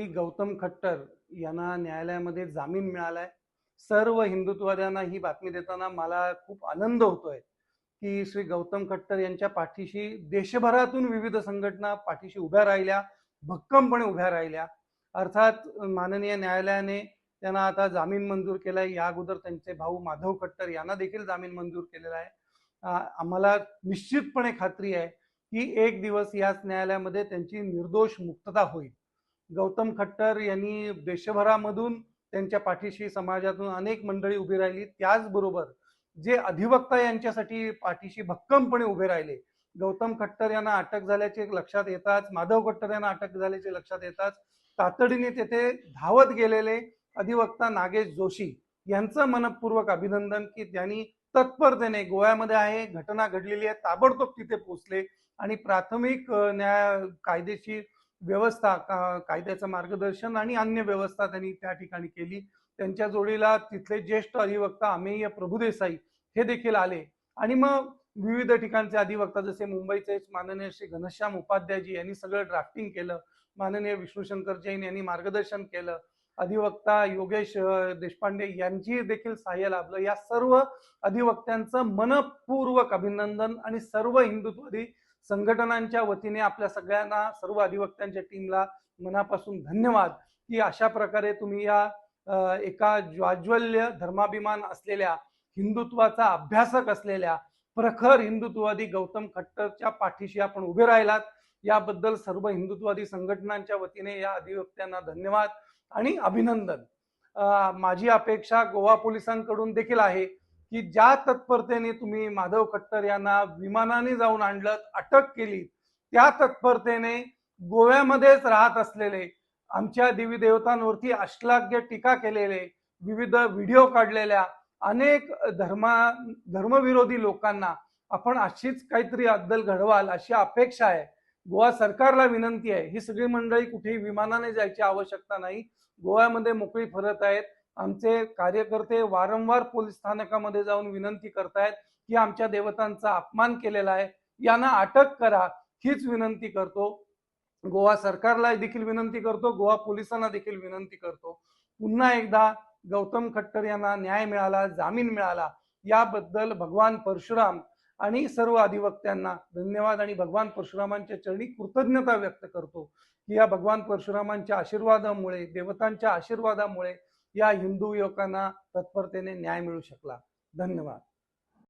श्री गौतम खट्टर यांना न्यायालयामध्ये जामीन मिळालाय। सर्व हिंदुत्ववाद्यांना ही बातमी देताना मला खूप आनंद होतोय की श्री गौतम खट्टर यांच्या पाठीशी देशभरातून विविध संघटना पाठीशी उभ्या राहिल्या, भक्कमपणे उभ्या राहिल्या। अर्थात माननीय न्यायालयाने त्यांना आता जामीन मंजूर केलाय। या अगोदर त्यांचे भाऊ माधव खट्टर यांना देखील जामीन मंजूर केलेला आहे। आम्हाला निश्चितपणे खात्री आहे की एक दिवस याच न्यायालयामध्ये त्यांची निर्दोष मुक्तता होईल। गौतम खट्टर यांनी देशभरामधून त्यांच्या पाठीशी समाजातून अनेक मंडळी उभी राहिली, त्याचबरोबर जे अधिवक्ता यांच्यासाठी पाठीशी भक्कमपणे उभे राहिले। गौतम खट्टर यांना अटक झाल्याचे लक्षात येताच, माधव खट्टर यांना अटक झाल्याचे लक्षात येताच तातडीने तेथे धावत गेलेले अधिवक्ता नागेश जोशी यांचं मनपूर्वक अभिनंदन की त्यांनी तत्परतेने गोव्यामध्ये आहे, घटना घडलेली आहे, ताबडतोब तिथे पोहोचले आणि प्राथमिक न्याय कायदेशीर व्यवस्था, कायद्याचं मार्गदर्शन आणि अन्य व्यवस्था त्यांनी त्या ठिकाणी केली। त्यांच्या जोडीला तिथले ज्येष्ठ अधिवक्ता अमेय प्रभुदेसाई हे देखील आले आणि मग विविध ठिकाणचे अधिवक्ता जसे मुंबईचे माननीय श्री घनश्याम उपाध्यायजी यांनी सगळं ड्राफ्टिंग केलं, माननीय विष्णुशंकर जैन यांनी मार्गदर्शन केलं, अधिवक्ता योगेश देशपांडे यांची देखील सहाय्य लाभलं। या सर्व अधिवक्त्यांचं मनपूर्वक अभिनंदन आणि सर्व हिंदुत्ववादी संघटनांच्या वतीने आपल्या सगळ्यांना, सर्व अधिवक्त्यांच्या टीमला मनापासून धन्यवाद की अशा प्रकारे तुम्ही या एका ज्वाज्वल्य धर्माभिमान असलेल्या, हिंदुत्वाचा अभ्यासक असलेल्या प्रखर हिंदुत्ववादी गौतम खट्टरच्या पाठीशी आपण उभे राहिलात। याबद्दल सर्व हिंदुत्ववादी संघटनांच्या वतीने या अधिवक्त्यांना धन्यवाद आणि अभिनंदन। माझी अपेक्षा गोवा पोलिसांकडून देखील आहे की ज्या तत्परतेने तुम्ही माधव खट्टर यांना विमानाने जाऊन आणलं, अटक केली, त्या तत्परतेने गोव्यामध्येच राहत असलेले, आमच्या देवी देवतांवरती अश्लाघ्य टीका केलेले, विविध व्हिडिओ काढलेल्या अनेक धर्मविरोधी लोकांना आपण अशीच काहीतरी अद्दल घडवाल अशी अपेक्षा आहे। गोवा सरकारला विनंती आहे, ही सगळी मंडळी कुठेही विमानाने जायची आवश्यकता नाही, गोव्यामध्ये मोकळी फिरत आहेत। आमचे कार्यकर्ते वारंवार पोलीस स्थानकामध्ये जाऊन विनंती करतायत की आमच्या देवतांचा अपमान केलेला आहे, यांना अटक करा, हीच विनंती करतो। गोवा सरकारला देखील विनंती करतो, गोवा पोलिसांना देखील विनंती करतो। पुन्हा एकदा गौतम खट्टर यांना न्याय मिळाला, जामीन मिळाला, याबद्दल भगवान परशुराम आणि सर्व अधिवक्त्यांना धन्यवाद आणि भगवान परशुरामांच्या चरणी कृतज्ञता व्यक्त करतो की या भगवान परशुरामांच्या आशीर्वादामुळे, देवतांच्या आशीर्वादामुळे या हिंदू युवकांना तत्परतेने न्याय मिळू शकला। धन्यवाद।